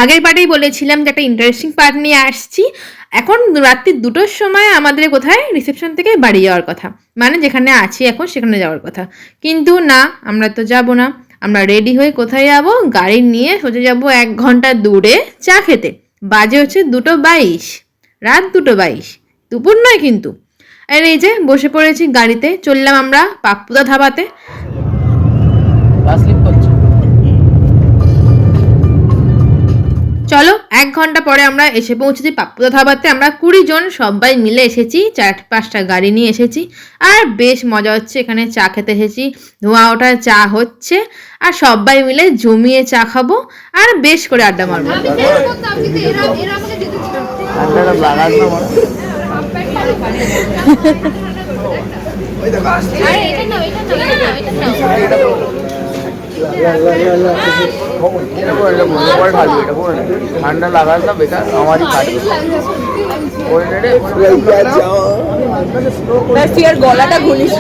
আগের বারেই বলেছিলাম যে একটা ইন্টারেস্টিং পার্ট নিয়ে আসছি। এখন রাত্রি 2টোর সময় আমাদের কোথায় রিসেপশন থেকে বাড়ি যাওয়ার কথা, মানে যেখানে আছি এখন সেখানে যাওয়ার কথা। কিন্তু না, আমরা তো যাব না। আমরা রেডি হয়ে কোথায় যাব? গাড়ি নিয়ে সোজা যাব 1 ঘন্টা দূরে চা খেতে। বাজে হচ্ছে 2:22, রাত 2:22, দুপুর নয় কিন্তু। আর এই যে বসে পড়েছি গাড়িতে, চললাম আমরা পাপ্পুদা ধাবাতে। চলো 1 ঘন্টা পরে আমরা এসে পৌঁছেছি পাপ্পুদা ধাবাতে। আমরা 20 জন সবাই মিলে এসেছি, 4-5টা গাড়ি নিয়ে এসেছি। আর বেশ মজা হচ্ছে, এখানে চা খেতে এসেছি, ধোঁয়া ওঠা চা হচ্ছে, আর সবাই মিলে জমিয়ে চা খাবো আর বেশ করে আড্ডা মারবো। ঠান্ডা লাগার না বেকার আমারই কাটবে গলাটা ঘুলিস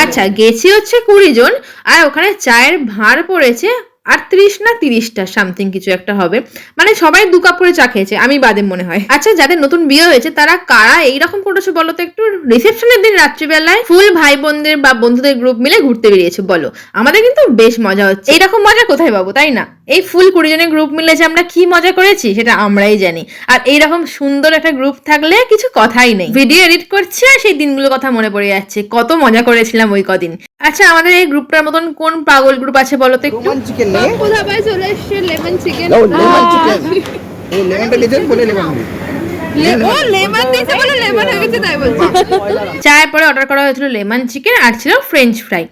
আচ্ছা, গেছি হচ্ছে 20 জন, আর ওখানে চায়ের ভাঁড় পড়েছে 38 না 30টা সামথিং কিছু একটা হবে। মানে সবাই 2 কাপ করে চা খেয়েছে, আমি বাদে মনে হয়। আচ্ছা, যাদের নতুন বিয়ে হয়েছে তারা কারা এইরকম করেছো বলো তো একটু? রিসেপশনের দিন রাত্রিবেলায় ফুল ভাই বোনদের বা বন্ধুদের গ্রুপ মিলে ঘুরতে বেরিয়েছে বলো? আমাদের কিন্তু বেশ মজা হচ্ছে। এইরকম মজা কোথায় পাবো, তাই না? এই ফুল 20 জনের গ্রুপ মিলে যে আমরা কি মজা করেছি সেটা আমরাই জানি। আর এইরকম সুন্দর একটা গ্রুপ থাকলে কিছু কথাই নেই। ভিডিও এডিট করছি আর সেই দিনগুলোর কথা মনে পড়ে যাচ্ছে, কত মজা করেছিলাম ওই কদিন। আচ্ছা, আমাদের এই গ্রুপটার মতন কোন পাগল গ্রুপ আছে বলো তো একটু? চলে এসছে লেমন চিকেন। লেমনটা দিয়েছেন বলে লেমন চায়ের পরে অর্ডার করা হয়েছিল লেমন চিকেন আর ছিল ফ্রেঞ্চ ফ্রাই।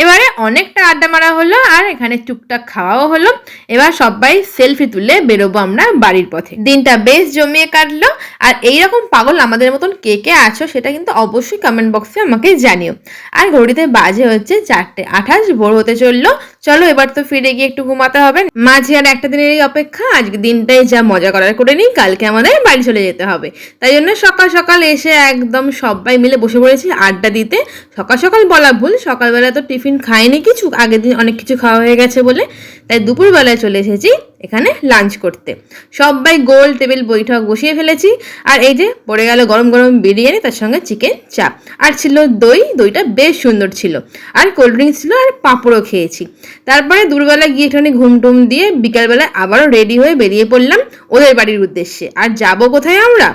এবারে অনেকটা আড্ডা মারা হলো আর এখানে টুকটাক খাওয়াও হলো। এবার সবাই সেলফি তুলে বেরোবো আমরা বাড়ির পথে। দিনটা বেশ জমিয়ে কাটলো। আর এইরকম পাগল আমাদের মতন কে কে আছো সেটা কিন্তু অবশ্যই কমেন্ট বক্সে আমাকে জানিও। আর ঘড়িতে বাজে হচ্ছে 4:28, ভোর হতে চললো। চলো এবার তো ফিরে গিয়ে একটু ঘুমাতে হবে। মাঝে আর একটা দিনেরই অপেক্ষা, আজকে দিনটাই যা মজা করার করে নিই, কালকে আমাদের বাড়ি চলে যেতে হবে। তাই জন্য সকাল সকাল এসে একদম সবাই মিলে বসে পড়েছি আড্ডা দিতে। সকাল সকাল বলা ভুল, সকালবেলা তো টিফিন খাইনি কিছু, আগের দিন অনেক কিছু খাওয়া হয়ে গেছে বলে। তাই দুপুরবেলায় চলে এসেছি এখানে লাঞ্চ করতে। সবাই গোল টেবিল বৈঠক বসিয়ে ফেলেছি। আর এই যে পড়ে গেল গরম গরম বিরিয়ানি, তার সঙ্গে চিকেন চাপ, আর ছিল দই। দইটা বেশ সুন্দর ছিল, আর কোল্ড ড্রিঙ্কস ছিল, আর পাঁপড়ও খেয়েছি। তারপরে দুপুরবেলা গিয়ে একটুখানি ঘুম টুম দিয়ে বিকালবেলায় আবারও রেডি হয়ে বেরিয়ে পড়লাম ওদের বাড়ির উদ্দেশ্যে। আর যাবো কোথায় আমরা?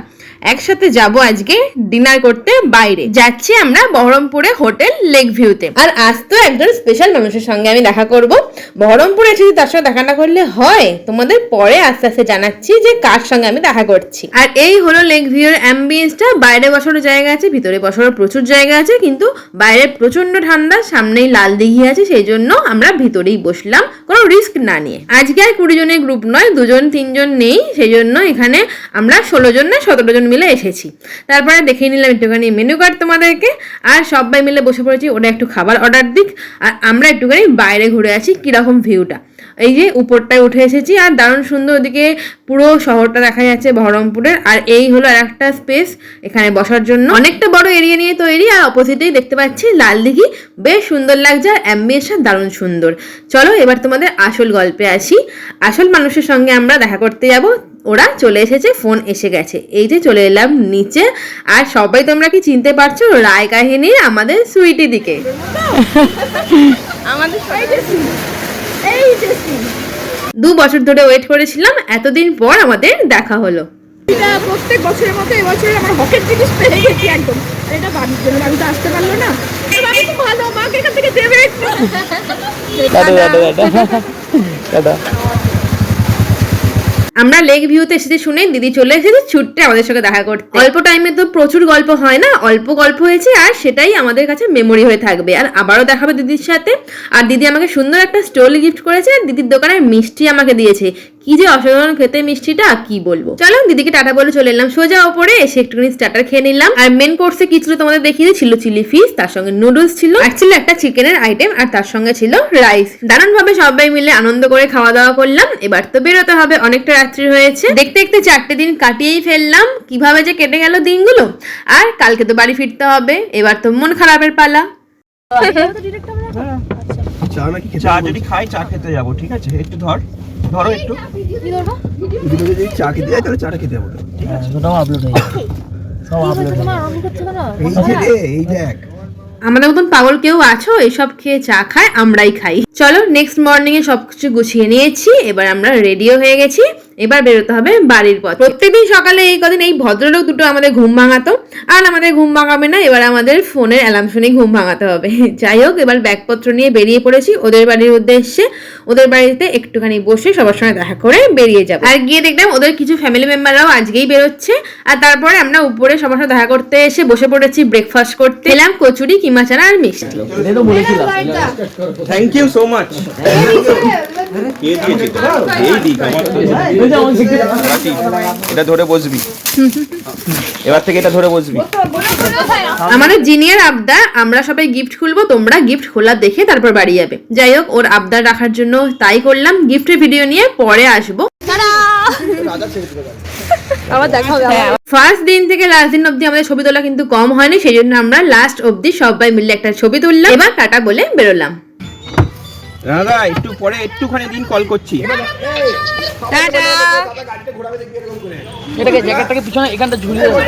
একসাথে যাব আজকে ডিনার করতে বাইরে। যাচ্ছি আমরা বহরমপুরে হোটেল লেক ভিউতে। আর আজ তো একজন স্পেশাল মানুষের সঙ্গে আমি দেখা করব। বহরমপুরে এসেছি, তার সঙ্গে দেখা না করলে হয়? তোমাদের পরে আস্তে আস্তে জানাচ্ছি যে কার সঙ্গে আমি দেখা করছি। আর এই হলো লেক ভিউর অ্যাম্বিয়েন্সটা। বাইরে বসার জায়গা আছে, ভিতরে বসার প্রচুর জায়গা আছে, কিন্তু বাইরে প্রচন্ড ঠান্ডা, সামনেই লাল দিঘি আছে, সেই জন্য আমরা ভিতরেই বসলাম কোনো রিস্ক না নিয়ে। আজকে আর 20 জনের গ্রুপ নয়, 2 জন 3 জন নেই, সেই জন্য এখানে আমরা 16 জন না 17 জন মিলে এসেছি। তারপরে দেখে নিলাম একটুখানি মেনু কার্ড তোমাদেরকে, আর সবাই মিলে বসে পড়েছি ওরা একটু খাবার অর্ডার দিক, আর আমরা একটুখানি বাইরে ঘুরে আছি কিরকম ভিউটা। এই যে উপরটায় উঠে এসেছি, আর দারুণ সুন্দর, ওদিকে পুরো শহরটা দেখা যাচ্ছে বহরমপুরের। আর এই হলো আর একটা স্পেস এখানে বসার জন্য, অনেকটা বড় এরিয়া নিয়ে তৈরি। আর অপোজিটেই দেখতে পাচ্ছি লাল দিঘি, বেশ সুন্দর লাগছে, আর অ্যাম্বিয়েন্সটা দারুণ সুন্দর। চলো এবার তোমাদের আসল গল্পে আসি। আসল মানুষের সঙ্গে আমরা দেখা করতে যাব। ওরা চলে এসেছে, ফোন এসে গেছে। এই যে চলে এলাম নিচে। আর সবাই তোমরা কি চিনতে পারছো রায় কাহিনীর আমাদের সুইটি দিকে? আমাদের 2 বছর ধরে ওয়েট করেছিলাম, এতদিন পর আমাদের দেখা হলো। এটা প্রত্যেক বছরের মতো এবছর আমার হকের জিনিস পেয়ে গেছি একদম। আর এটা বাড়ির জন্য আমি তো আসতে পারলো না। আমি খুব ভালো, আমাকে এখান থেকে দেবে একটু। আমরা লেক ভিউতে এসেছি শুনে দিদি চলে এসেছে ছুটতে আমাদের সঙ্গে দেখা করতে। অল্প টাইমে তো প্রচুর গল্প হয় না, অল্প গল্প হয়েছে, আর সেটাই আমাদের কাছে মেমোরি হয়ে থাকবে। আর আবারও দেখাবে দিদির সাথে। আর দিদি আমাকে সুন্দর একটা স্টোল গিফট করেছে, আর দিদির দোকানের মিষ্টি আমাকে দিয়েছে। কি কি যে অসাধারণ খেতে মিষ্টিটা, কি বলবো। চলো দিদিকে টাটা বলে চলে এলাম সোজা ওপরে, এসে একটুখানি স্টার্টার খেয়ে নিলাম। আর মেন কোর্সে কি ছিল তোমাদের দেখিয়ে ছিল চিলি ফিশ, তার সঙ্গে নুডলস ছিল, আর ছিল একটা চিকেনের আইটেম, আর তার সঙ্গে ছিল রাইস। দারুণ ভাবে সবাই মিলে আনন্দ করে খাওয়া দাওয়া করলাম। এবার তো বেরোতে হবে, অনেকটা রাত্রি হয়েছে। দেখতে দেখতে 4টে দিন কাটিয়েই ফেললাম, কিভাবে যে কেটে গেল দিনগুলো। আর কালকে তো বাড়ি ফিরতে হবে, এবার তো মন খারাপের পালা। চা যদি খাই চা খেতে যাবো, ঠিক আছে? একটু ধরো একটু। যদি চা খেতে যাই তাহলে চাটা খেতে যাবো, ঠিক আছে? ওটাও আপলোড হয়ে যাবে, সব আপলোড এই দেখ। আমাদের মতন পাগল কেউ আছো এসব খেয়ে চা খায়, আমরাই খাই। চলো নেক্সট মর্নিং এ সবকিছু গুছিয়ে নিয়েছি, এবার আমরা রেডিও হয়ে গেছি, এবার বেরোতে হবে বাড়ির পথ। প্রত্যেকদিন সকালে এই কদিন এই ভদ্রলোক দুটো আমাদের ঘুম ভাঙাতো, আর আমাদের ঘুম ভাঙাবে না, এবার আমাদের ফোনের অ্যালার্ম শুনে ঘুম ভাঙাতে হবে। যাই হোক, এবার ব্যাগপত্র নিয়ে বেরিয়ে পড়েছি ওদের বাড়ির উদ্দেশ্যে। ওদের বাড়িতে একটুখানি বসে সবার সঙ্গে দেখা করে বেরিয়ে যাবো। আর গিয়ে দেখলাম ওদের কিছু ফ্যামিলি মেম্বাররাও আজকেই বেরোচ্ছে। আর তারপরে আমরা উপরে সবার সাথে দেখা করতে এসে বসে পড়েছি ব্রেকফাস্ট করতে। খেলাম কচুরি, কিমা চানা আর মিষ্টি। Thank you so much. কে দিয়েছে? এই দিক আমার এটা ধরে বসবি, এবার থেকে এটা ধরে বসবি। আমাদের জিনিয়ার আবদার, আমরা সবাই গিফট খুলবো, তোমরা গিফট খোলা দেখে তারপর বাড়ি যাবে। যাই হোক, ওর আবদার রাখার জন্য তাই করলাম। গিফটের ভিডিও নিয়ে পরে আসবো। আবার দেখা হবে। ফার্স্ট দিন থেকে লাস্ট দিন অব্দি আমাদের ছবি তোলা কিন্তু কম হয়নি, সেই জন্য আমরা লাস্ট অব্দি সবাই মিলে একটা ছবি তুললাম। এবার টাটা বলে বেরোলাম। দাদা একটু পরে একটুখানি দিন কল করছি। টাটা। এটাকে জ্যাকেটটাকে পিছনে এখানটা ঝুলিয়ে দেবো।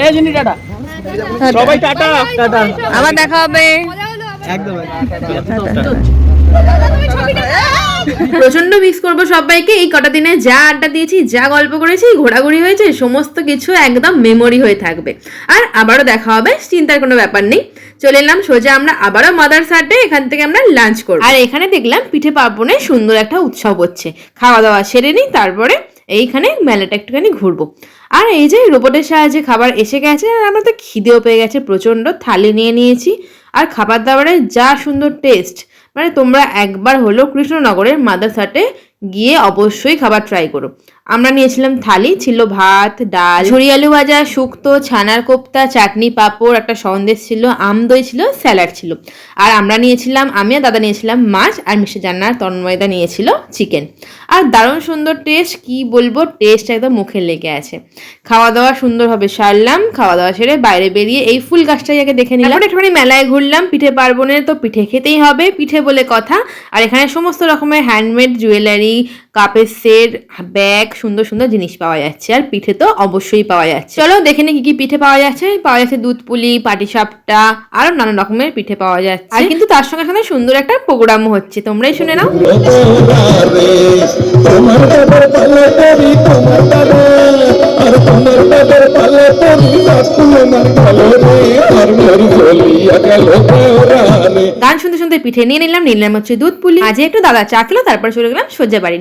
এই জিনি টাটা। সবাই টাটা টাটা, আবার দেখা হবে। একদম। প্রচন্ড মিস করবো সবাইকে। এই কটা দিনে যা আড্ডা দিয়েছি, যা গল্প করেছি, ঘোরাঘুরি হয়েছে, সমস্ত কিছু একদম মেমোরি হয়ে থাকবে। আর আবারও দেখা হবে, চিন্তার কোনো ব্যাপার নেই। চলে এলাম সোজা আমরা আবারও মাদার্স হাটে, এখান থেকে আমরা লাঞ্চ করব। আর এখানে দেখলাম পিঠে পার্বণে সুন্দর একটা উৎসব হচ্ছে। খাওয়া দাওয়া সেরে নিই, তারপরে এইখানে মেলাটা একটুখানি ঘুরবো। আর এই যে রোবটের সাহায্যে খাবার এসে গেছে, আর আমরা তো খিদেও পেয়ে গেছে প্রচন্ড। থালি নিয়ে নিয়েছি, আর খাবার দাবারের যা সুন্দর টেস্ট, মানে তোমরা একবার হলো কৃষ্ণনগরের মাদার্স হাটে গিয়ে অবশ্যই খাবার ট্রাই করো। আমরা নিয়েছিলাম থালি, ছিল ভাত, ডাল, ঝুরি আলু ভাজা, শুক্তো, ছানার কোপ্তা, চাটনি, পাঁপড়, একটা সন্দেশ ছিল, আম দই ছিল, স্যালাড ছিল। আর আমরা নিয়েছিলাম, আমি আর দাদা নিয়েছিলাম মাছ, আর মিষ্টি জান্নার তন্ময়দা নিয়েছিল চিকেন। আর দারুণ সুন্দর টেস্ট, কি বলবো, টেস্ট একদম মুখে লেগে আছে। খাওয়া দাওয়া সুন্দরভাবে সারলাম। খাওয়া দাওয়া সেরে বাইরে বেরিয়ে এই ফুল গাছটাই আগে দেখে নিলাম। একটুখানি মেলায় ঘুরলাম। পিঠে পার্বণের তো পিঠে খেতেই হবে, পিঠে বলে কথা। আর এখানে সমস্ত রকমের হ্যান্ডমেড জুয়েলারি, কাপের সেট, ব্যাগ, সুন্দর সুন্দর জিনিস পাওয়া যাচ্ছে। আর পিঠে তো অবশ্যই পাওয়া যাচ্ছে। চলো দেখে নি কি কি পিঠে পাওয়া যাচ্ছে। পাওয়া যাচ্ছে দুধ পুলি, পাটিসাপটা, আরো নানা রকমের পিঠে পাওয়া যাচ্ছে। আর কিন্তু তার সঙ্গে সঙ্গে সুন্দর একটা প্রোগ্রামও হচ্ছে, তোমরাই শুনে নাও। গান শুনতে শুনতে পিঠে নিয়ে নিলাম হচ্ছে দুধ পুলি। আজ একটু দাদা চা খেলো, তারপর চলে গেলাম সোজা বাড়ি।